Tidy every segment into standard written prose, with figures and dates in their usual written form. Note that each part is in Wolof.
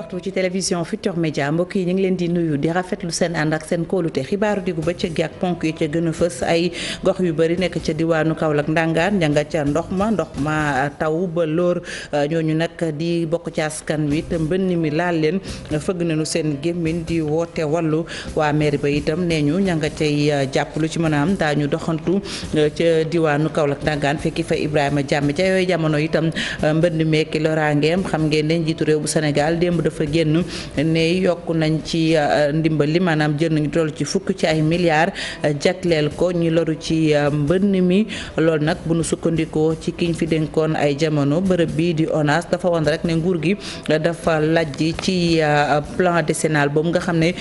waxtu ci télévision Futurs Médias mbokk yi ñu ngi leen di nuyu di rafetlu seen ànd ak seen kóolute xibaaru diggu bëccëg gi ak ponk yi ca gën a fës ay gox yu bëri nekk ca diwaanu Kaolack Ndangaan ña nga ca ndox ma taw ba lóor ñooñu nag di bokk ci askan wi te mbënn mi laal leen fëgg nañu seen gémmiñ di woote wàllu waa mairie ba itam nee ñu ña nga cay jàpp lu ci mën a am daañu doxantu ca diwaanu Kaolack Ndangaan fekki fa Ibrahima Jàmm ca yooyu jamono itam mbënn meeki loraangeem xam ngeen ne njiitu réew bu Sénégal démb dafa génn ne yokku nañ ci ndimbal li maanaam jël nañu toll ci fukk ci ay milliards jagleel ko ñi loru ci mbënn mi loolu nag bu nu sukkandikoo ci kiñ fi dénkoon ay jamono bërëb bii di ONAS dafa woon rek ne nguur gi dafa lajj ci plan décennal boobu nga xam ne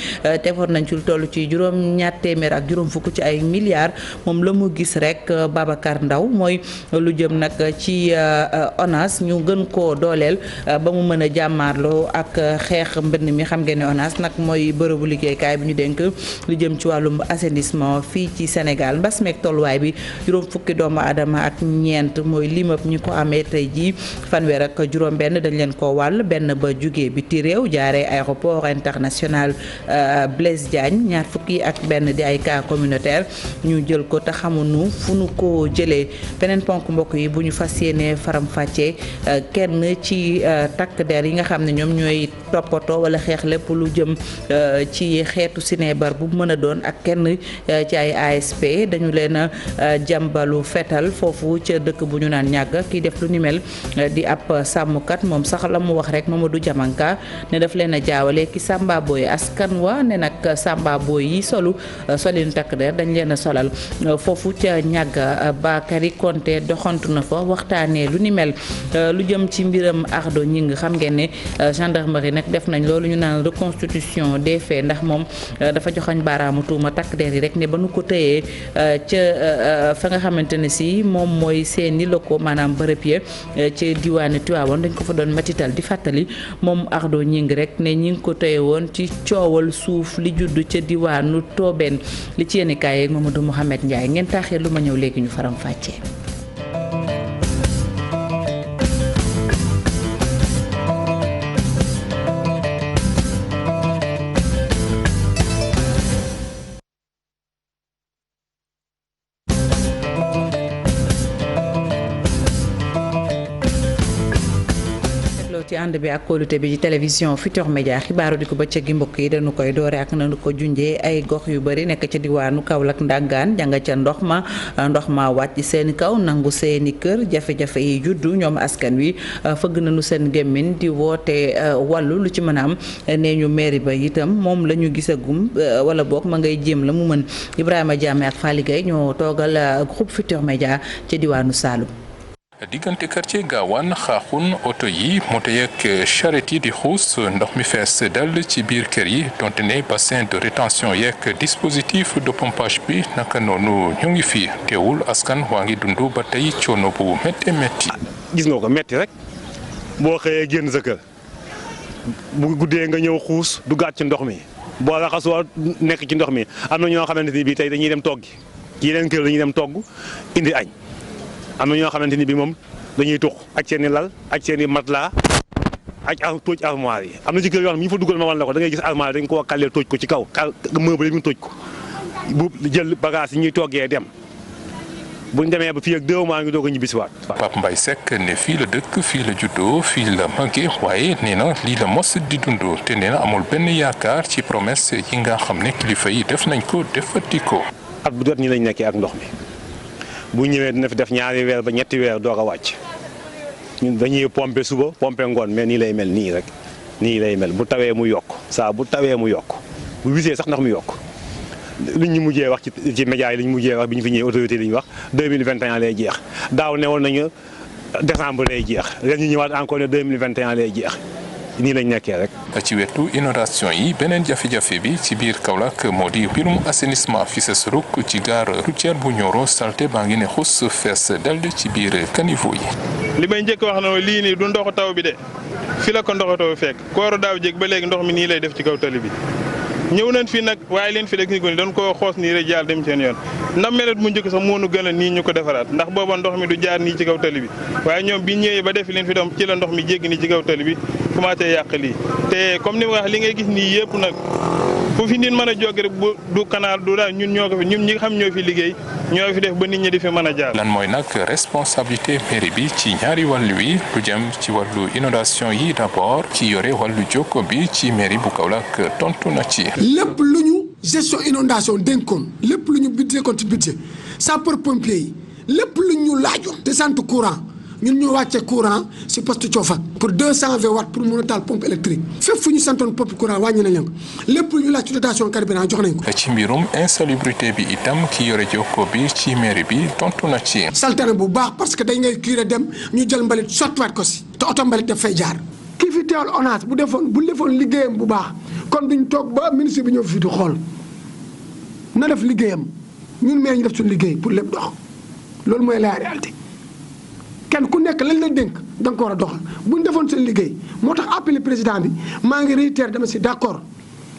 tegoon nañ ci lu toll ci juróom-ñaar téeméer ak juróom fukk ci ay milliards moom la mu gis rek Babacar Ndaw mooy lu jëm nag ci ONAS ñu gën koo dooleel ba mu mën a jàmmaarloo ak xeex mbënn mi xam ngeen ne ONAS nag mooy bërëbu liggéeykaay bi ñu dénk lu jëm ci wàllum assainissement fii ci Sénégal mbas meeg tolluwaay bi juróom fukki doomu aadama ak ñeent mooy limab ñi ko amee tey jii fanweer ak juróom benn dañ leen ko wàll benn ba jugee biti réew jaaree aéroport international Blaise Diagne ñaar fukki ak benn di ay cas communautaire ñu jël ko te xamuñu fu nu ko jëlee beneen ponk mbokk yi bu ñu fas yéenee faram fàccee kenn ci takk der yi nga xam ne ñoom ñooy toppatoo wala xeex lépp lu jëm ci xeetu sinébar bu mën a doon ak kenn ci ay ASP dañu leen a jàmbalu fetal foofu ca dëkk bu ñu naan ñàgg kii def lu ni mel di ab sàmmkat moom sax la mu wax rek Mamadou Diamanka ne daf leen a jaawale ki Samba Boy askan wa ne nag Samba Boy yi solinu takk der dañ leen a solal foofu ca ñàgg Bakary Konté doxantu na fa waxtaanee lu ni mel lu jëm ci mbiram Ardo Gningue xam ngeen ne gendarmerie nag def nañ loolu ñu naan reconstitution des faits ndax moom dafa joxañ baaraamu tuuma takk der yi rek ne ba nu ko tëyee ca fa nga xamante ne si moom mooy seeni locaux maanaam bërëb ya ci diwaanu Tivaouane dañ ko fa doon matital di fàttali moom Ardo Gningue rek ne ñi ngi ko tëye woon ci coowal suuf li judd ca diwaanu Tobène li ci yéene kaay yeeg Mamadou Mouhamed Ndiaye ngeen taaxee lu ma ñëw léegi ñu faram fàccee. ci ànd bi ak kóolute bi ci télévision Futurs Médias xibaaru di ko bëccëg gi mbokk yi dañu koy doore ak nañu ko junjee ay gox yu bëri nekk ca diwaanu Kaolack Ndangaan janga ca ndox ma wàcc seeni kaw nangu seeni kër jafe-jafe yi juddu ñoom askan wi fëgg nañu seen gémmiñ di woote wàllu lu ci mën a am nee ñu mairie ba itam moom la ñu gisagum wala boog ma ngay jéem la mu mën Ibrahima Diame ak Fally Gueye ñoo toogal groupe Futurs Médias ca diwaanu Saloum. diggante quartier Gawane xaaxun oto yi moto yeeg charrette yi di xuus ndox mi fees dal ci biir kër yi donte ne bassin de rétention yeeg dispositif de pompage bi naka noonu ñu ngi fi teewul askan waa ngi dund ba tey coono bu métti métti. gis nga ko métti rek boo xëyee génn sa kër bu guddee nga ñëw xuus duggaat ci ndox mi boo raxasoo nekk ci ndox mi am na ñoo xamante ni bii tey dañuy dem toggi ci yeneen kër dañuy dem togg indi añ. am na ñoo xamante ni bi moom dañuy tux ak seen i lal ak seen i matelas ak tóoj armoire yi am na ci kër yoo xam ne ñu fa dugal ma wan la ko da ngay gis armoire dañ koo kàllee tóoj ko ci kaw meuble yi ñu tóoj ko bu jël bagage yi ñuy toggee dem buñ demee ba fii ak 2 mois ngi doog a ñibbisiwaat. Pape Mbaye Seck ne fii la dëkk fii la juddoo fii la màggee waaye nee na lii la mos di dund te nee na amul benn yaakaar ci promesse yi nga xam ne kilifa yi def nañ ko defati ko. at bu jot ñi lañ nekkee ak ndox mi. bu ñëwee dina fi def 2 weer ba 3 weer doog a wàcc ñun dañuy pomper suba pomper ngoon mais nii lay mel nii rek nii lay mel bu tawee mu yokk saa bu tawee mu yokk bu wisee sax ndax mu yokk liñ ñu mujjee wax ci médias yi liñ mujjee wax bi ñu fi ñëwee autorité li ñu wax 2021 lay jeex daaw ne woon nañu décembre lay jeex ren ñu ñëwaat encore ne 2021 lay jeex nii lañ nekkee rek. ci wetu inondation yi beneen jafe-jafe bi ci biir Kaolack moo di mbirum assainissement fi sa suruk ci gare routière bu Nioro salte baa ngi ne xus fees dal ci biir caniveau yi. li may njëkk wax na lii nii du ndoxu taw bi de fi la ko ndoxu taw fekk kooru daaw jéeg ba léegi ndox mi nii lay def ci kaw tali bi ñëw nañ fi nag waaye leen fi rek ni ko ni dañ koo xoos nii rek jàll dem seen yoon ndax melet mu njëkk sax moo nu gën a nii ñu ko defaraat ndax booba ndox mi du jaar nii ci kaw tali bi waaye ñoom bi ñëwee ba def leen fi doom ci la ndox mi jéggi nii ci kaw tali bi commencé yàq lii te comme ni ma wax li ngay gis nii yëpp nag fu fi nit mën a jóge rek du canal du daal ñun ñoo ko fi ñun ñi nga xam ñoo fi liggéey ñoo fi def ba nit ñi di fi mën a jaar. lan mooy nag responsabilité mairie bi ci ñaari wàllu yi lu jëm ci wàllu inondation yi d'abord ci yore wàllu jokko bi ci mairie bu Kaolack tontu na ci. lépp lu ñu gestion inondation dénkoon lépp lu ñu budget kon ci budget sapeur pompier yi lépp lu ñu laajoon descente courant ñun ñoo wàcce courant si poste Coofak pour 220 watts pour mën a taal pompe électrique fépp fu ñu santoon pompe courant wàññi nañ leen ko lépp lu ñu laaj ci dotation carburant jox nañ ko. ci mbirum insalubrité bi itam ki yore jokko bi ci mairie bi tontu na ci. saltane bu baax parce que dañ ngay curé dem ñu jël mbalit sottiwaat ko si te oto mbalit daf fay jaar. kii fi teewal ONAS bu defoon liggéeyam bu baax kon duñ toog ba ministre bi ñëw fii di xool na def liggéeyam ñun maire ñu def suñu liggéey pour lépp dox loolu mooy la réalité. kenn ku nekk lañ la dénk da nga ko war a doxal bu ñu defoon seen liggéey moo tax appelé président bi maa ngi réitère dama si d'accord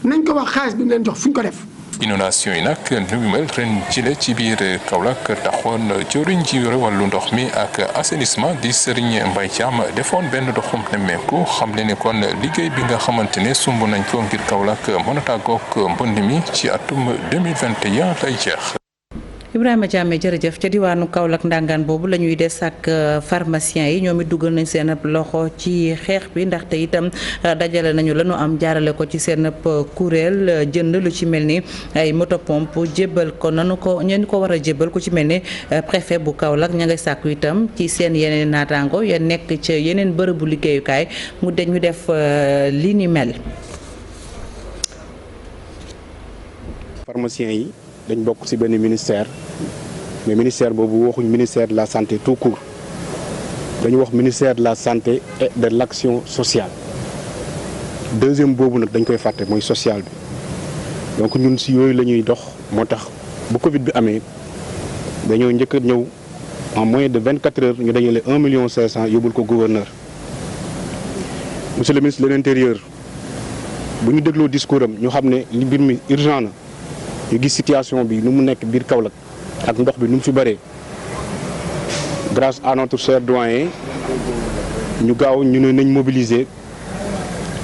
nañ ko wax xaalis bi mu leen jox fu ñu ko def. inondation yi nag nu mu mel ren jile ci biir Kaolack taxoon jëriñ ji yore wàllu ndox mi ak assainissement di Serigne Mbaye Thiam defoon benn doxum nemmeeku xam le ne kon liggéey bi nga xamante ne sumb nañ ko ngir Kaolack mën a tàggoog mbënd mi ci atum 2021 lay jeex. Ibrahima Diame jërëjëf ca diwaanu Kaolack ndangaan boobu la ñuy des ak pharmaciens yi ñoom it dugal nañ seen loxo ci xeex bi ndaxte itam dajale nañu la ñu am jaarale ko ci seen kuréel jënd lu ci mel ni ay moto pompe jébbal ko nanu ko ñeen ko war a jébbal ku ci mel ni préfet bu Kaolack ña ngay sàkku itam ci seen yeneen naataango ya nekk ca yeneen bërëbu liggéeyukaay mu de ñu def li ni mel. pharmaciens yi dañ bokk ci benn ministère mais ministère boobu waxuñ ministère de la santé tout court dañu wax ministère de la santé et de l'action sociale deuxième boobu nag dañ koy fàtte mooy social bi donc ñun ci yooyu la ñuy dox moo tax bu Covid bi amee dañoo njëkk a ñëw en moins de 24 heures ñu dajale 1,5 million yóbbul ko gouverneur monsieur le ministre de l'intérieur bu ñu dégloo discours am ñu xam ne li mbir mi urgent na ñu gis situation bi nu mu nekk biir Kaolack ak ndox bi nu mu fi bëree grâce à notre cher doyen ñu gaaw ñu ne nañ mobiliser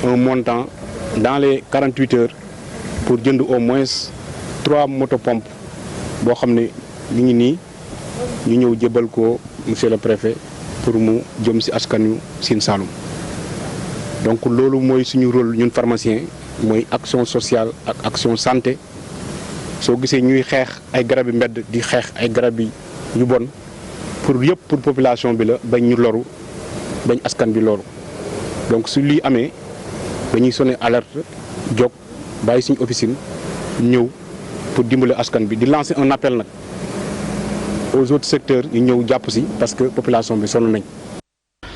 un montant dans les 48 heures pour jënd au moins 3 motopompes boo xam ne ñu ngi nii ñu ñëw jébal ko monsieur le préfet pour mu jëm ci askanu Sine Saloum donc loolu mooy suñu rôle ñun pharmacien mooy action sociale ak action santé. soo gisee ñuy xeex ay garab yi mbedd di xeex ay garab yi yu bon pour yëpp pour population bi la bañ ñu loru bañ askan bi loru donc su lii amee dañuy sonné alerte jóg bàyyi suñu officine ñëw pour dimbale askan bi di lancer un appel nag aux autres secteurs ñu ñëw jàpp si parce que population bi sonn nañ.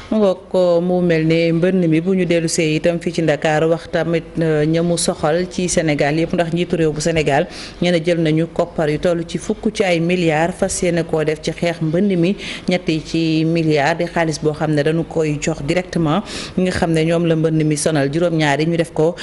mu ngoog ko mu mel ne mbënn mi bu ñu dellu see itam fii ci Ndakaaru wax tamit ñamu soxal ci Sénégal yëpp ndax njiitu réew bu Sénégal ñu ne jël nañu koppar yu toll ci fukk ci ay milliards fas yéene koo def ci xeex mbënn mi ñetti ci milliards di xaalis boo xam ne dañu koy jox directement ñi nga xam ne ñoom la mbënn mi sonal juróom-ñaari ñu def ko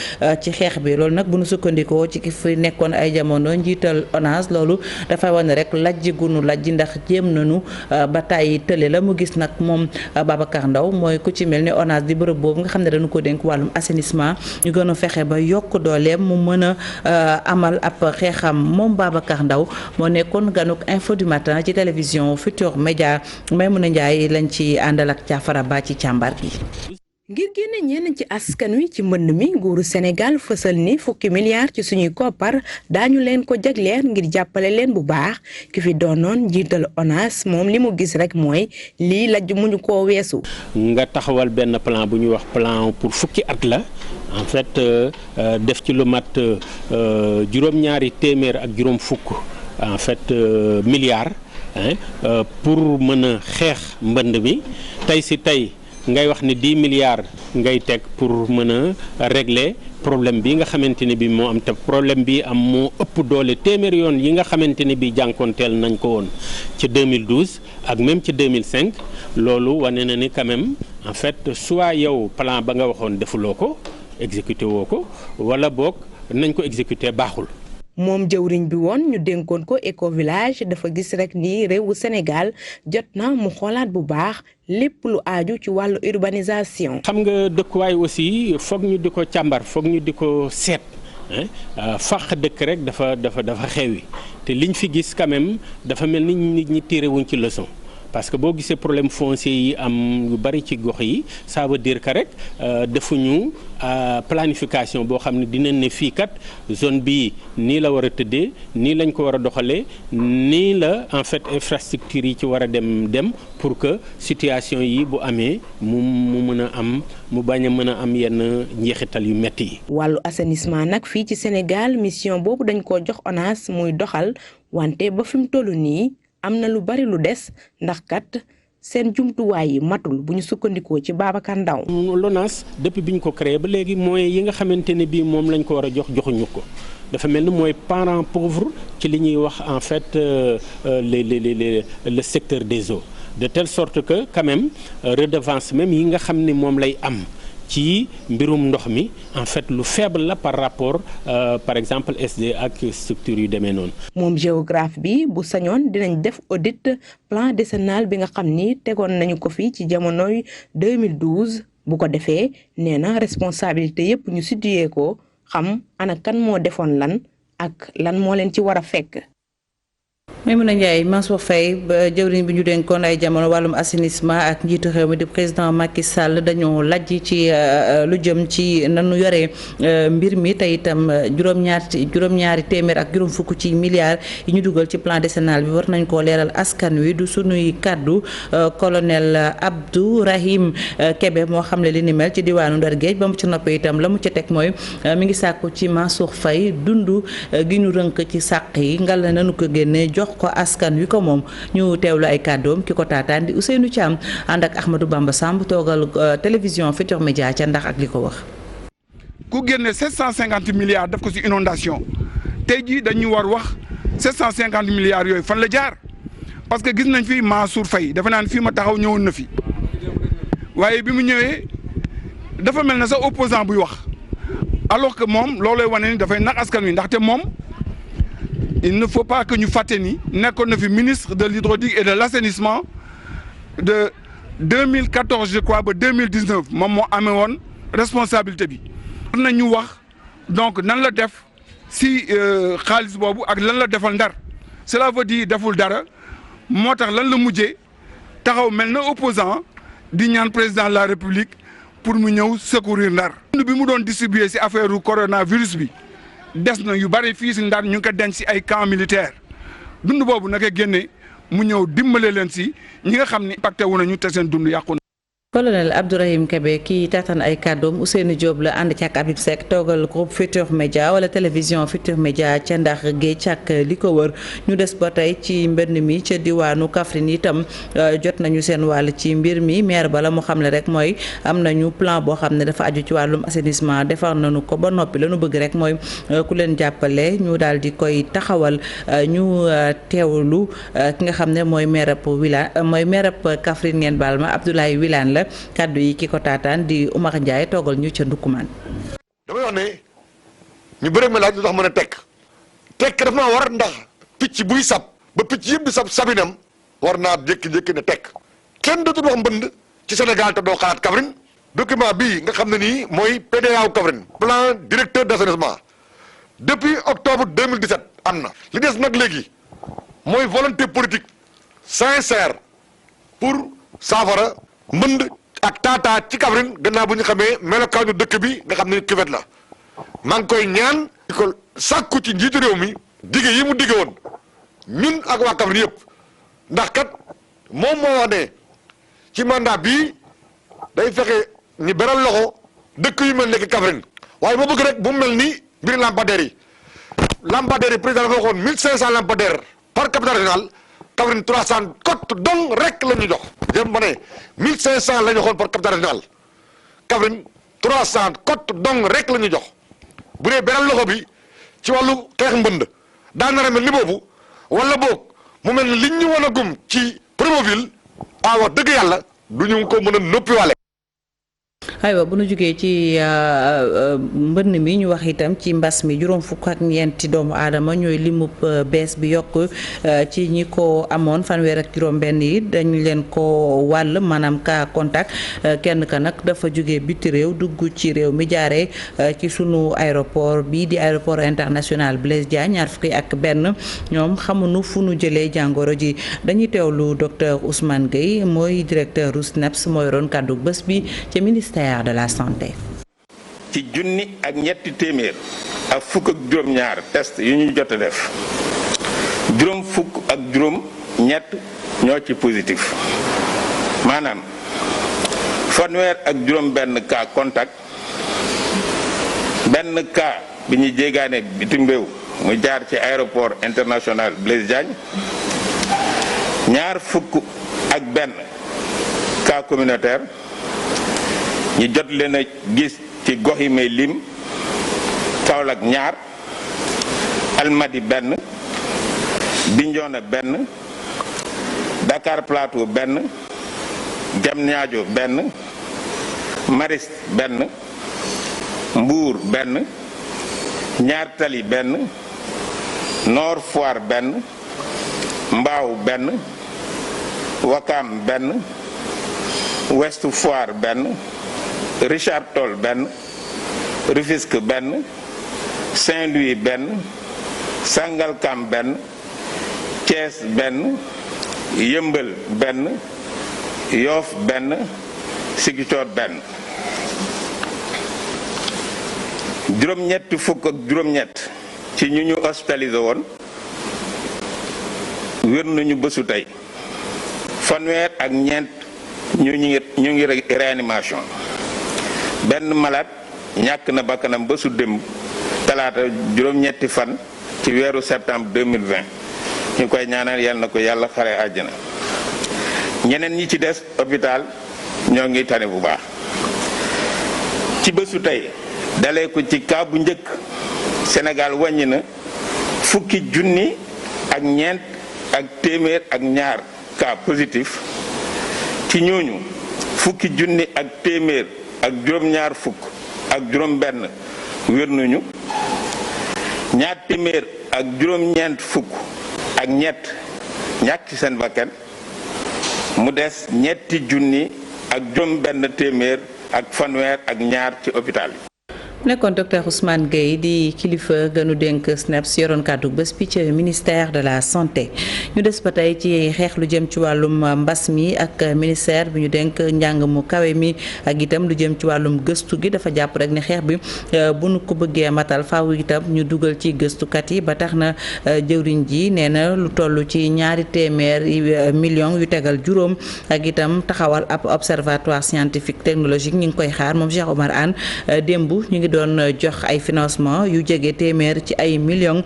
ci xeex bi loolu nag bu nu sukkandikoo ci ki fi nekkoon ay jamono njiital ONAS loolu dafay wane rek lajj gunu lajj ndax jéem nañu ba tàyyi tële la mu gis nag moom Babacar Ndaw mooy ku ci mel ni ONAS di bërëb boobu nga xam ne dañu ko dénk wàllum assainissement ñu gën a fexe ba yokk dooleem mu mën a amal ab xeexam moom Babacar Ndaw moo nekkoon ganuk info du matin ci télévision Futurs Médias Maimouna Ndiaye lañ ci àndal ak Jaafara Ba ci càmbar gi. ngir génne ñenn ci askan wi ci mbënd mi nguuru Sénégal fësal ni fukki milliards ci suñuy koppar daañu leen ko jagleel ngir jàppale leen bu baax ki fi doonoon njiital ONAS moom li mu gis rek mooy lii lajj muñu koo weesu. nga taxawal benn plan bu ñuy wax plan pour fukki at la en fait def ci lu mat juróom-ñaari téeméer ak juróom fukk en fait milliards pour mën a xeex mbënd mi tey si tey. ngay wax ni 10 milliards ngay teg pour mën a régler problème bi nga xamante ne bi moo am te problème bi am moo ëpp doole téeméer yoon yi nga xamante ne bi jànkoonteel nañ ko woon ci 2012 ak même ci 2005 loolu wane na ni quand même en fait soit yow plan ba nga waxoon defuloo ko exécuté woo ko wala boog nañ ko exécuter baaxul. moom jëwriñ bi woon ñu dénkoon ko éco village dafa gis rek ni réewu Sénégal jot na mu xoolaat bu baax lépp lu aaju ci wàllu urbanisation. xam nga dëkkuwaay aussi foog ñu di ko càmbar foog ñu di ko seet fàq dëkk rek dafa xewi te liñ fi gis quand même dafa mel ni nit ñi tiré wuñ ci leçon. parce que boo gisee problème foncier yi am yu bari ci gox yi ça veut dire que rek defuñu planification boo xam ne dinañ ne fii kat zone bi nii la war a tëddee nii lañ ko war a doxalee nii la en fait infrastructure yi ci war a dem pour que situation yi bu amee mu mën a am mu bañ a mën a am yenn njeexital yu metti yi. wàllu assainissement nag fii ci Sénégal mission boobu dañ koo jox ONAS muy doxal wante ba fi mu toll nii. am na lu bari lu des ndax kat seen jumtuwaay yi matul bu ñu sukkandikoo ci Babacar Ndaw. l'ONAS depuis bi ñu ko créé ba léegi moyens yi nga xamante ne bii moom lañ ko war a joxuñu ko dafa mel ni mooy parent pauvre ci li ñuy wax en fait le secteur des eaux de telle sorte que quand même redevance même yi nga xam ne moom lay am. ci mbirum ndox mi en fait lu faible la par rapport par exemple SD ak structure yu demee noonu. moom géographe bi bu sañoon dinañ def audit plan décennal bi nga xam ni tegoon nañu ko fi ci jamonoy 2012 bu ko defee nee na responsabilité yépp ñu situé ko xam ana kan moo defoon lan ak lan moo leen ci war a fekk. Maimouna Ndiaye Mansour Faye jëwriñ bi ñu dénkoon ay jamono wàllum assainissement ak njiitu réew mi di président Macky Sall dañoo lajj ci lu jëm ci nanu yore mbir mi te itam juróom-ñaari téeméer ak juróom fukk ci milliards yi ñu dugal ci plan décennal bi war nañ koo leeral askan wi du sunuy kaddu colonel Abdou Rahim Kébé moo xam ne li ni mel ci diwaanu Ndar Géej ba mu ci noppee itam la mu ca teg mooy mi ngi sàkku ci Mansour Faye dund gi ñu rënk ci sàq yi ngal na nanu ko génne jox ko askan wi ko moom ñu teewlu ay kàddoom ki ko taataan di Ousseynou Thiam ànd ak Ahmadou Bamba Samb toogal télévision Futurs Médias ca ndax ak li ko wax. ku génne 750 milliards def ko ci inondation tey jii dañu war wax 750 milliards yooyu fan la jaar parce que gis nañ fi Mansour Faye dafa naan fii ma taxaw ñëwoon na fi waaye bi mu ñëwee dafa mel na sa opposant buy wax alors que moom loolooy wane ni dafay nax askan wi ndaxte moom. Il ne faut pas que ñu fàtte ni nekkoon na fi ministre de l'hydraulique et de l'assainissement de 2014 je crois ba 2019 moom moo amee woon responsabilité bi. war nañu wax donc nan la def si xaalis boobu ak lan la defal Ndar cela veut dire deful dara moo tax lan la mujjee taxaw mel na opposant di ñaan président de la République pour mu ñëw secourir Ndar. bi mu doon distribuer si affaire coronavirus bi. des na yu bari fii si Ndar ñu ngi ko denc si ay camp militaire dund boobu naka génne mu ñëw dimbale leen si ñi nga xam ne impacté wu nañu te seen dund yàqu na. colonel Abdourahim Kébé kii taataan ay kàddoom Ousseynou Diop la ànd ci ak Habib Seck toogal groupe Futurs Médias wala télévision Futurs Médias ca Ndar Géej ak li ko wër ñu des ba tey ci mbënn mi ca diwaanu Kaffrine itam jot nañu seen wàll ci mbir mi maire bala mu xam ne rek mooy am nañu plan boo xam ne dafa aju ci wàllum assainissement defar nañu ko ba noppi la ñu bëgg rek mooy ku leen jàppale ñu daal di koy taxawal ñu teewlu ki nga xam ne mooy maire Kaffrine ngeen baal ma Abdoulaye Wilane la kaddu yi ki ko taataan di Oumar Ndiaye toogal ñu ca Ndoukoumane. damay wax ne ñu bëri ma laaj lu tax mën a tekk daf naa war ndax picc buy sab ba picc yëpp di sab sabinam war naa jékki-jékki ne tekk kenn dootul wax mbënd ci Sénégal te doo xalaat Kaffrine document bii nga xam ne nii mooy PDA Kaffrine plan directeur d'assainissement depuis octobre 2017 am na li des nag léegi mooy volonté politique sincère pour saafara mbënd ak taataa ci Kaffrine gannaaw bu ñu xamee melokaanu dëkk bi nga xam ne cuvette la maa ngi koy ñaan di ko sàkku ci njiitu réew mi dige yi mu dige woon ñun ak waa Kaffrine yëpp ndax kat moom moo wax ne ci mandat bii day fexe ñu beral loxo dëkk yu mel nekk Kaffrine waaye moo bëgg rek bu mu mel ni mbiri lampadaires yi président dafa waxoon 1500 lampadaires par capitale régionale Kaffrine 300 cotes dong rek la ñu jox jëm ba ne 1500 la ñu waxoon par capitale régionale Kaffrine 300 cotes dong rek la ñu jox bu dee beral loxo bi ci wàllu xeex mbënd daan na mel ni boobu wala boog mu mel ni liñ ñu wan a gum ci Promoville wax dëgg yàlla du ñu ko mën a noppiwaale. aywa bu nu jógee ci mbënn mi ñu wax itam ci mbas mi juróom fukk ak ñeenti doomu aadama ñooy limub bees bi yokk ci ñi ko amoon fanweer ak juróom benn yi dañ leen ko wàll maanaam cas contact kenn ka nag dafa jógee biti réew dugg ci réew mi jaaree ci sunu aéroport bii di aéroport international Blaise Diagne ñaar fukki ak benn ñoom xamuñu fu nu jëlee jàngoro ji dañuy teewlu docteur Ousmane Gueye mooy directeur SNEIPS mooy yoroon kàddu bés bi ci ministère de la santé. ci junni ak ñetti téeméer ak fukk ak juróom-ñaar test yu ñu jot a def juróom fukk ak juróom ñett ñoo ci positif maanaam fanweer ak juróom benn cas contact benn cas bi ñu jéegaane bitim réew mu jaar ci aéroport international Blaise Diagne ñaar fukk ak benn cas communautaire ñi jot leen a gis ci gox yi may lim Kaolack ñaar Almadi benn Bignona benn Dakar Plateau benn Diamniadio benn Mariste benn Mbour benn Ñaar Tali benn Nord Foire benn Mbao benn Wakam benn Ouest Foire benn Richard Toll benn Rufisque benn Saint-Louis benn Sangalkam benn Thiès benn Yëmbal benn Yoff benn Ziguinchor benn juróom-ñetti fukk ak juróom-ñett ci ñu ñu hospitalisé woon wér nañu bésu tey fanweer ak ñeent ñu ngi réanimation benn malade ñàkk na bakkanam bésu démb talaata juróom-ñetti fan ci weeru septembre 2020 ñu koy ñaanal yal na ko yàlla xare àjjana ñeneen ñi ci des hôpital ñoo ngi tane bu baax ci bésu tey dalee ko ci cas bu njëkk Sénégal wàññi na fukki junni ak ñeent ak téeméer ak ñaar cas positif ci ñooñu fukki junni ak téeméer ak juróom-ñaar fukk ak juróom-benn wér nañu ñaar téeméer ak juróom-ñeent fukk ak ñett ñàkk ci seen bakkan mu des ñetti junni ak juróom-benn téeméer ak fanweer ak ñaar ci hôpital yi. nekkoon docteur Ousmane Gueye di kilifa gënu dénk SNEIPS yoroon kàddu bés bi ci ministère de la santé ñu des ba tey ci xeex lu jëm ci wàllum mbas mi ak ministère bi ñu dénk njàng mu kawe mi ak itam lu jëm ci wàllum gëstu gi dafa jàpp rek ne xeex bi bu nu ko bëggee matal faaw itam ñu dugal ci gëstukat yi ba tax na jëwriñ ji nee na lu toll ci 200 millions yu tegal juróom ak itam taxawal ab observatoire scientifique technologique ñu ngi koy xaar moom Cheikh Omar Anne démb ñu ngi doon jox ay financement yu jege téeméer ci ay millions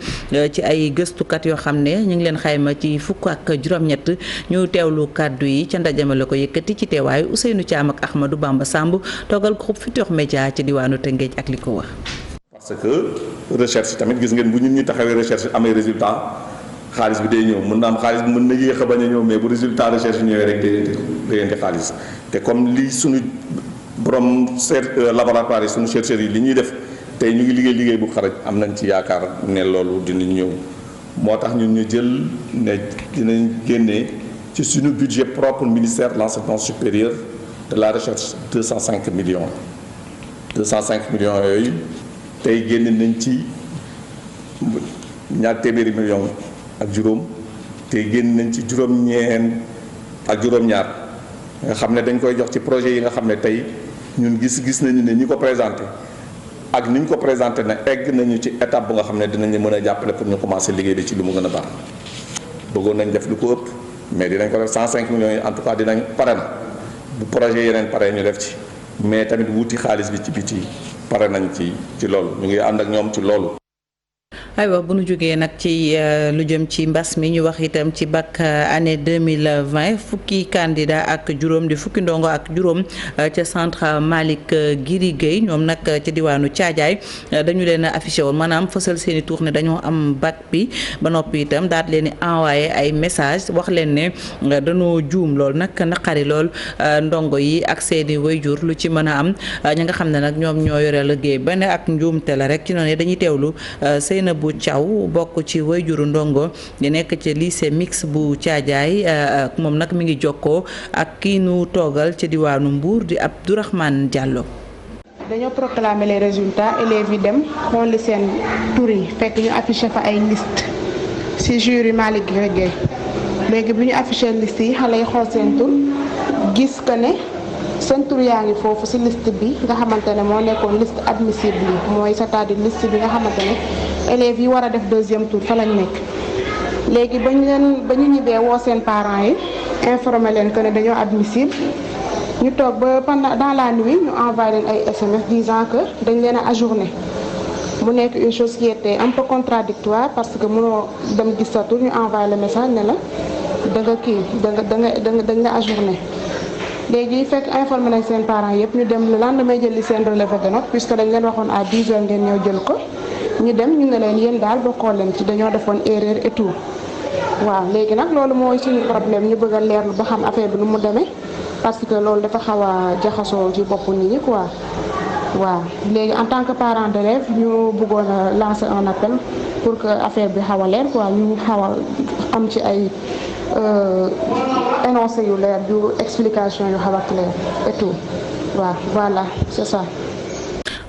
ci ay gëstukat yoo xam ne ñu ngi leen xayma ci fukk ak juróom-ñett ñu teewlu kàddu yi ca ndajame la ko yëkkati ci teewaayu Ousseynou Thiam ak Ahmadou Bamba Samb toogal groupe Futurs Médias ci diwaanu Tëngéej ak li ko wax. parce que recherche tamit gis ngeen bu ñun ñu taxawee recherche amee résultat xaalis bi day ñëw mën na am xaalis bi mën na yéex a bañ a ñëw mais bu résultat recherche ñëwee rek day indi xaalis te comme li suñu borom laboratoire yi suñu chercheurs yi li ñuy def tey ñu ngi liggéey bu xaraj am nañ ci yaakaar ne loolu dinañ ñëw moo tax ñun ñu jël ne dinañ génne ci suñu budget propre ministère de l'enseignement supérieur de la recherche 205 millions yooyu tey génne nañ ci ñaar téeméeri millions ak juróom tey génne nañ ci juróom-ñeent ak juróom-ñaar nga xam ne dañ koy jox ci projet yi nga xam ne tey ñun gis nañu ne ñi ko présenté ak ni ñu ko présenté na egg nañu ci étape bu nga xam ne dinañu mën a jàppale pour ñu commencer liggéey bi ci lu mu gën a baax bëggoon nañ def lu ko ëpp mais dinañ ko def 105 millions yi en tout cas dinañ pare na bu projet yeneen pare ñu def ci mais tamit wuti xaalis bi ci biti pare nañ ci loolu ñu ngi ànd ak ñoom ci loolu. aywa bu nu jógee nag ci lu jëm ci mbas mi ñu wax itam ci bac année 2020 fukki candidat ak juróom di fukki ndongo ak juróom ca centre Malick Guiri Gueye ñoom nag ci diwaanu Thiadiaye dañu leen a affiché woon maanaam fësal seen i tour ne dañoo am bac bi ba noppi itam daal leen di envoyé ay message wax leen ne dañoo juum lool nag naqari lool ndongo yi ak seen i wayjur lu ci mën a am ñi nga xam ne nag ñoom ñoo yore liggéey ba ne ak njuumte la rek ci noonu dañuy teewlu Seynabou Thiaw bokk ci wayjuru ndongo di nekk ci lycée mix bu Thiadiaye moom nag mi ngi jokkoo ak kii nu toogal ci diwaanu Mbour di Abdourahmane Diallo. dañoo proclamer les résultats élèves yi dem xooli seen tur yi fekk ñu affiché fa ay liste ci jury Malick Guiri Gueye léegi bi ñu affiché liste yi xale yi xool seen tur gis que ne seen tur yaa ngi foofu ci liste bi nga xamante ne moo nekkoon liste admissible yi mooy c'est-à-dire liste bi nga xamante ne élèves yi war a def deuxième tour fa lañ nekk léegi ba ñu ñibbee woo seen parents yi informé leen que ne dañoo admissible ñu toog ba pendant dans la nuit ñu envoyé leen ay SMS disant que dañ leen a ajourné mu nekk une chose qui était un peu contradictoire parce que mënoo dem gis sa tur ñu envoyé le message ne la dañ la ajourné léegi fekk informé nañ seen parents yëpp ñu dem le lendemain jëli seen relevé de notes puisque dañ leen waxoon à 10 heures ngeen ñëw jël ko ñu dem ñu ne leen yéen daal bokkoo leen ci dañoo defoon erreur et tout waaw léegi nag loolu mooy suñu problème ñu bëgg a leerlu ba xam affaire bi nu mu demee parce que loolu dafa xaw a jaxasoo ci boppu nit ñi quoi waaw léegi en tant que parent d'élève ñu bëggoon a lancer un appel pour que affaire bi xaw a leer quoi ñu xaw a am ci ay énoncé yu leer yu explication yu xaw a clair et tout waaw voilà c'est ça.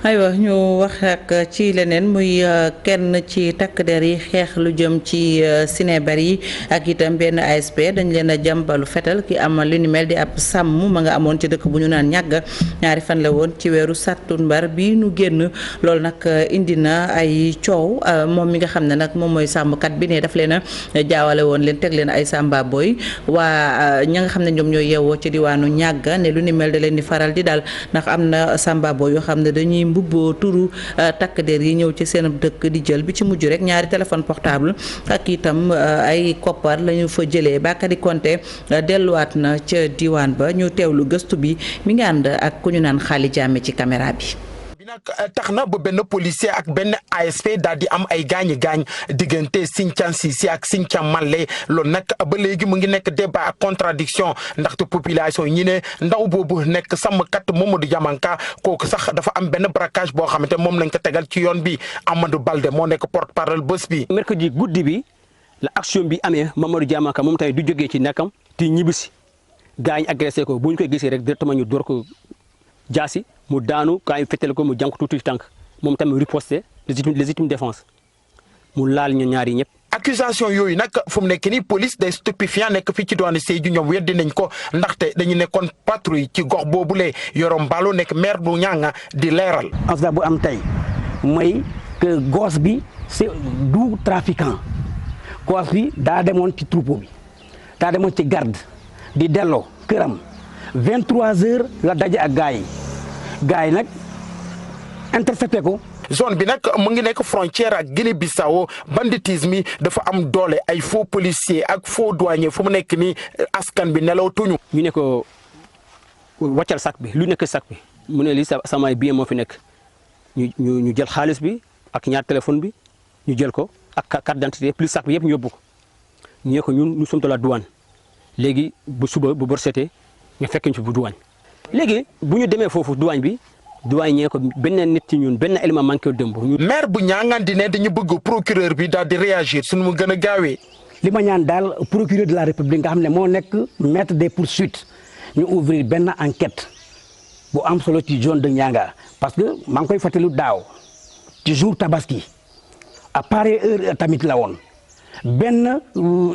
aywa ñu wax ak ci leneen muy kenn ci takk der yi xeex lu jëm ci sinébar yi ak itam benn ASP dañ leen a jàmbalu fetal ki am lu ni mel di ab sàmm ma nga amoon ci dëkk bu ñu naan ñàgg ñaari fan la woon ci weeru sàttumbar bi nu génn loolu nag indi na ay coow moom mi nga xam ne nag moom mooy sàmmkat bi ne daf leen a jaawale woon leen teg leen ay sàmba boy waa ña nga xam ne ñoom ñooy yeewoo ci diwaanu ñàgg ne lu ni mel da leen di faral di daal ndax am na sàmba boy yoo xam ne dañuy mbubboo turu takk der yi ñëw ci seen dëkk di jël bi ci mujj rek ñaari téléphone portable ak itam ay koppar lañu fa jëlee Bakary Konté delluwaat na ca diwaan ba ñu teewlu gëstu bi mi ngi ànd ak ku ñu naan Xaali Jaame ci caméra bi. tax na ba benn policier ak benn ASP daal di am ay gaañ diggante Sinthiane Cissé ak Sinthiane Malé loolu nag ba léegi mu ngi nekk débat ak contradiction ndaxte population yi ñi ne ndaw boobu nekk sàmmkat Mamadou Diamanka kooku sax dafa am benn braquage boo xamante moom lañ ko tegal ci yoon bi Amadou Balde moo nekk porte-parole bés bi. mercredi guddi bi la action bi amee Mamadou Diamanka moom tamit du jógee ci nekkam te ñibbisi gaañ agressé ko bu ñu koy gisee rek directement ñu door ko jaasi mu daanu kaa yi fettel ko mu jànk tuuti tànk moom tamit riposté légitime défense mu laal ñu ñaari ñëpp. accusation yooyu nag fu mu nekk nii police des stupéfiants nekk fii ci doon Sédhiou ñoom weddi nañ ko ndaxte dañu nekkoon patrouille ci gox boobule Yorom Mballo nekk maire bu Nianga di leeral. ansda bu am tey mooy que gosse bi c'est du trafiquant gosse bi daa demoon ci troupeau bi daa demoon ci garde di delloo këram 23h la daje ak gars yi nag intercepté ko. zone bi nag mu ngi nekk frontière ak Guinée-Bissau banditisme dafa am doole ay faux policiers ak faux douaniers fu mu nekk nii askan bi nelaw tuñu. ñu ne ko wàccal sac bi lu nekk sac bi mu ne lii samay bien moo fi nekk ñu jël xaalis bi ak ñaar téléphone bi ñu jël ko ak carte d'identité plus sac bi yëpp ñu yóbbu ko ñu ne ko ñun nous sommes de la douane léegi bu suba bu bor setee nga fekk ñu fi bu douane. léegi bu ñu demee foofu douane bi douane ñee ko benn nit ci ñun benn élément manqué démb. maire bu ñaangaan di ne dañu bëgg procureur bi daal di réagir suñu mu gën a gaawee. li ma ñaan daal procureur de la république nga xam ne moo nekk maître des poursuites ñu ouvrir benn enquête bu am solo ci zone de Nianga parce que maa ngi koy fàttali daaw ci jour tabaski à pareille heure tamit la woon benn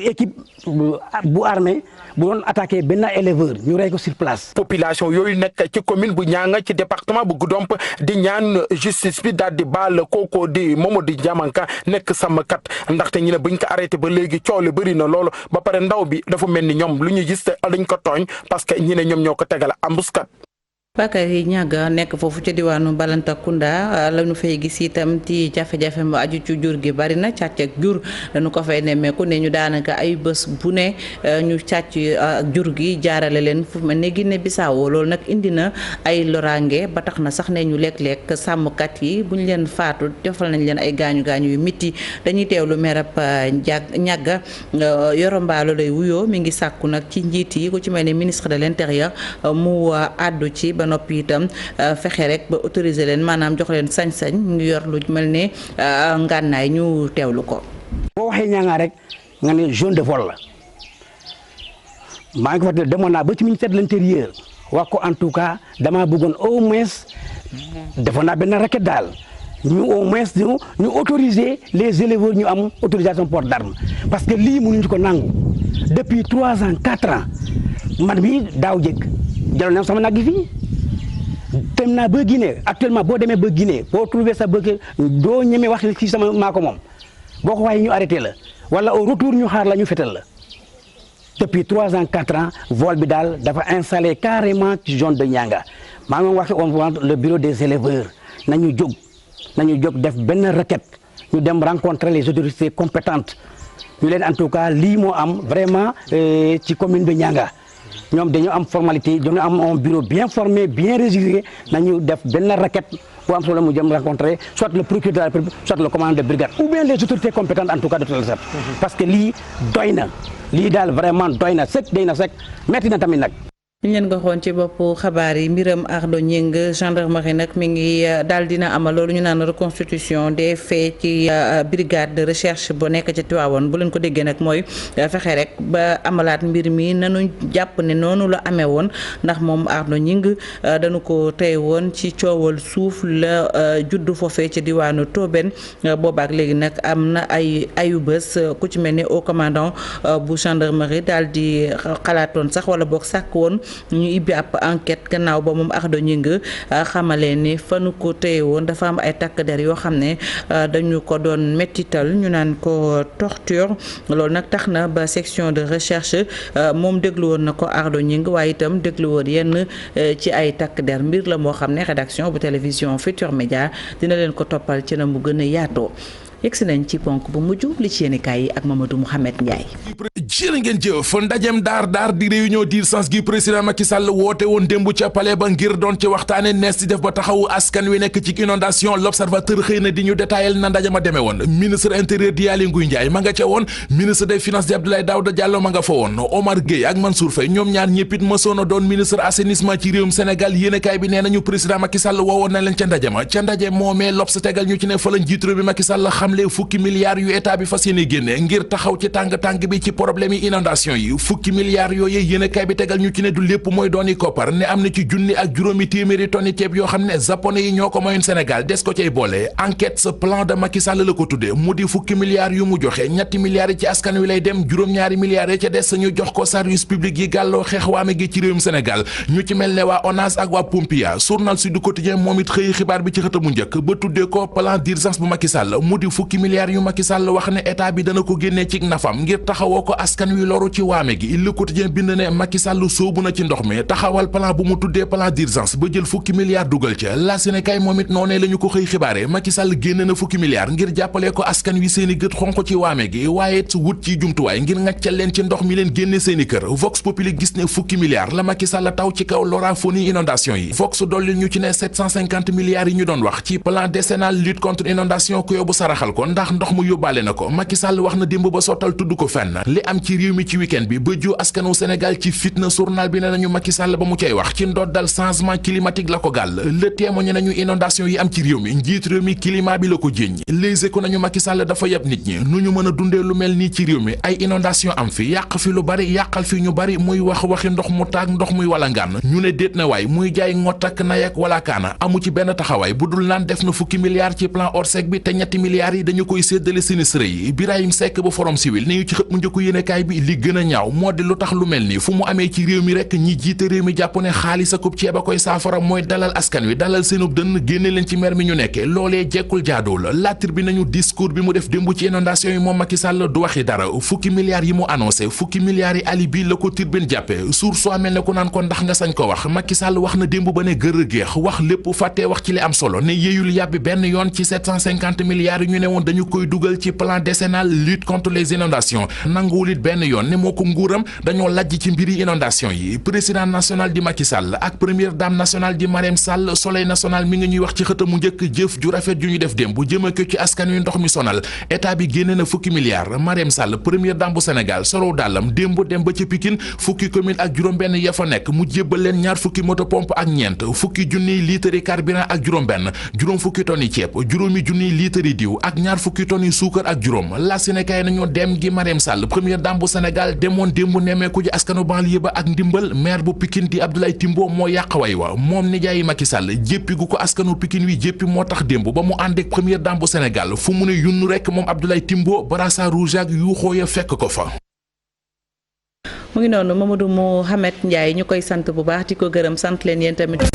équipe bu armée bu doon attaqué benn éleveur ñu rey ko sur place. population yooyu nekk ci commune bu Nianga ci département bu Goudomp di ñaan justice bi daal di baal kooku di Mamadou Diamanka nekk sàmmkat ndaxte ñu ne buñ ko arrêté ba léegi coow li bëri na loolu ba pare ndaw bi dafa mel ni ñoom lu ñu gis te dañ ko tooñ parce que ñi ne ñoom ñoo ko tegal embuscade. Bakary Niaga nekk foofu ca diwaanu Balantakunda la ñu fay gis itam ci jafe-jafe mu aju ci jur gi bari na càcc ak jur dañu ko fay nemmeeku ne ñu daanaka ay bés bu ne ñu càcc ak jur gi jaarale leen fu mel ne Guinée Bissau loolu nag indi na ay loraange ba tax na sax ne ñu lekk-lekk sàmmkat yi bu ñu leen faatu defal nañ leen ay gaañu-gaañu yu mitti dañuy teewlu merab Niaga Yoro Mbaalo lay wuyoo mi ngi sàkku nag ci njiit yi ku ci mel ne ministre de l'intérieur mu àddu ci noppi itam fexe rek ba autoriser leen maanaam jox leen sañ-sañ ñu yor lu mel ne ngànnaay ñu teewlu ko. boo waxee ñaanga rek nga ne zone de vol la maa ngi ko fàttali demoon naa ba ci ministère de l'intérieur wax ko en tout cas damaa bëggoon au moins defoon naa benn requête daal ñu au moins ñu autoriser les éleveurs ñu am autorisation port d'arme parce que lii mënuñu ko nangu depuis 3 ans 4 ans man mi daaw jëkk jëloon na sama nag yi fii. dem naa ba Guinée actuellement boo demee ba Guinée boo trouvé sa bëgg doo ñeme wax ci sama maa ko moom boo ko waxee ñu arrêté la wala au retour ñu xaar la ñu fetal la depuis 3 ans 4 ans vol bi daal dafa installé carrément ci zone de Nianga maa ngi wax le bureau des éleveurs nañu jóg def benn requête ñu dem rencontrer les autorités compétentes ñu leen en tout cas lii moo am vraiment ci commune de Nianga. ñoom dañoo am formalité dañoo am un bureau bien formé bien régulier nañu def benn requête bu am solo mu jëm rencontrer soit le procureur de la République soit le commandant de brigade ou bien les autorités compétentes en tout cas de toute la parce que lii doy na lii daal vraiment doy na sëkk metti na tamit nag. ñu leen nga xoon ci boppu xabaar yi mbiram Ardo Gningue gendarmerie nag mi ngi daal dina amal loolu ñu naan reconstitution des faits ci brigade de recherche bu nekk ca Tivaouane bu leen ko déggee nag mooy fexe rek ba amalaat mbir mi nanu jàpp ne noonu la amee woon ndax moom Ardo Gningue dañu ko tey woon ci coowal suuf la juddu foofee ca diwaanu Tobène boobaak léegi nag am na ayu bés ku ci mel ni au commandant bu gendarmerie daal di xalaatoon sax wala boog sàkk woon ñu ibbi ab enquête gannaaw ba moom Ardo Gningue xamalee ni fanu ko téye woon dafa am ay takk der yoo xam ne dañu ko doon mettital ñu naan ko torture loolu nag tax na ba section de recherche moom déglu woon na ko Ardo Gningue waaye itam déglu woon yenn ci ay takk der mbir la moo xam ne rédaction bu télévision Futurs Médias dina leen ko toppal ci na mu gën a yaatoo yegsi nañ ci ponk bu mujj li ci yéenekaay yi ak Mamadou Mouhamed Ndiaye. jërë ngeen jëf ndajem daar di réunion d'urgence gi président Macky Sall woote woon démb ca palais ba ngir doon ci waxtaane nees di def ba taxawu askan wi nekk ci inondation l'observateur xëy na di ñu détaillé na ndaje ma demee woon ministre intérieur di Aly Ngouille Ndiaye ma nga ca woon ministre des finances di Abdoulaye Daouda Diallo ma nga fa woon Omar Gueye ak Mansour Faye ñoom ñaar ñëppit mësoon a doon ministre assainissement ci réewum Sénégal yéenekaay bi nee nañu président Macky Sall woowoon na leen ca ndaje ma ca ndaje moomee L'Obs tegal ñu ci ne fa la njiitu réew mi Macky Sall xamle fukki milliards yu état bi fas yéene génne ngir taxaw ci tàng bi ci problème yi inondation yi fukki milliards yooyu yéenekaay bi tegal ñu ci ne du lépp mooy dooni koppar ne am na ci junni ak juróomi téeméeri tonni ceeb yoo xam ne japonais yi ñoo ko mayoon Sénégal des ko cay boole enquête ce plan de Macky Sall la ko tudde mu di fukki milliards yu mu joxe ñetti milliards yi ci askan wi lay dem juróom-ñaari milliards yi ca des ñu jox ko service public yi gàlloo xeex waame gi ci réewum Sénégal ñu ci mel ne waa ONAS ak waa Pompia journal Sud Quotidien moom it xëy xibaar bi ci xëtamu njëkk ba tuddee ko plan d'urgence bu Macky Sall mu di fukki milliards yu Macky Sall wax ne état bi dana ko génnee ci nafam ngir taxawoo ko askan wi loru ci waame gi Le Quotidien bind ne Macky Sall soobu na ci ndox mi taxawal plan bu mu tuddee plan d'urgence ba jël fukki milliards dugal ca la Sénégal moom it noonee la ñu ko xëy xibaare Macky Sall génn na fukki milliards ngir jàppale ko askan wi seeni gët xonq ci waame gi waaye wut ci jumtuwaay ngir ngaccal leen ci ndox mi leen génne seeni kër Vox Populi gis ne fukki milliards la Macky Sall taw ci kaw l'oraphonie inondation yi Vox dolli ñu ci ne 750 milliards yi ñu doon wax ci plan décennal lutte contre inondation ko yóbbu saraxal ko ndax ndox mu yóbbaale na ko Macky Sall wax na démb ba sottal tudd ko fenn li am ci réew mi ci week-end bi ba ju askanu Sénégal ci fitna journal bi ne nañu Macky Sall ba mu cay wax ci ndoddal changement climatique la ko gàll le témoigne nañu inondation yi am ci réew mi njiit réew mi climat bi la ko jéñ Les Échos nañu Macky Sall dafa yeb nit ñi nu ñu mën a dundee lu mel nii ci réew mi ay inondation am fi yàq fi lu bari yàqal fi ñu bari muy waxi ndox mu taag ndox muy walangaan ñu ne déet na waay muy jaay ngott ak nayak wala kaana amu ci benn taxawaay bu dul naan def na fukki milliards ci plan Orsec bi te ñetti milliards yi dañu koy séddale sinistre yi Birahim Seck bu Forum Civil ne ñu ci xët mu njëkk yéenekaay yéenekaay bi li gën a ñaaw moo di lu tax lu mel ni fu mu amee ci réew mi rek ñi jiite réew mi jàpp ne xaalis akub ceeb a koy saafara mooy dalal askan wi dalal seenub dënn génne leen ci mer mi ñu nekke loolee jekkul jaadool laatir bi nañu discours bi mu def démb ci inondation yi moom Macky Sall du waxi dara fukki milliards yi mu annoncé fukki milliards yi alibi la ko Tribune jàppe suur soo mel ne ku naan ko ndax nga sañ ko wax Macky Sall wax na démb ba ne gër géex wax lépp fàttee wax ci li am solo ne yéeyul yàbbi benn yoon ci 750 milliards yi ñu ne woon dañu koy dugal ci plan décennal lutte contre les inondations nanguwul it benn yoon ne moo ko nguuram dañoo lajj ci mbiri inondation yi président national di Macky Sall ak première dame nationale di Marème Sall soleil national mi ngi ñuy wax ci xëta mu njëkk jëf ju rafet ju ñu def démb jëme ko ci askan wi ndox mi sonal état bi génne na fukki milliards Marème Sall première dame bu Sénégal solo dàllam démb dem ba ci Pikine fukki commune ak juróom-benn ya fa nekk mu jébbal leen ñaar fukki moto pompe ak ñeent fukki junniy litre carburant ak juróom-benn juróom fukki tonnes ceeb juróomi junniy litre diw ak ñaar fukki tonnes suukar ak juróom la Sénégal nañu dem gi Marème Sall première dame bu Sénégal demoon démb nemmeeku ji askanu banlieue ba ak ndimbal maire bu Pikine di Abdoulaye Timbo moo yàq way wa moom nijaayi Macky Sall jéppi gu ko askanu Pikine wi jéppi moo tax démb ba mu ànd ak première dame bu Sénégal fu mu ne yunnu rek moom Abdoulaye Timbo brassard rouge ak yuuxoo ya fekk ko fa. mu ngi noonu Mamadou Mouhamed Ndiaye ñu koy sant bu baax di ko gërëm sant leen yéen tamit.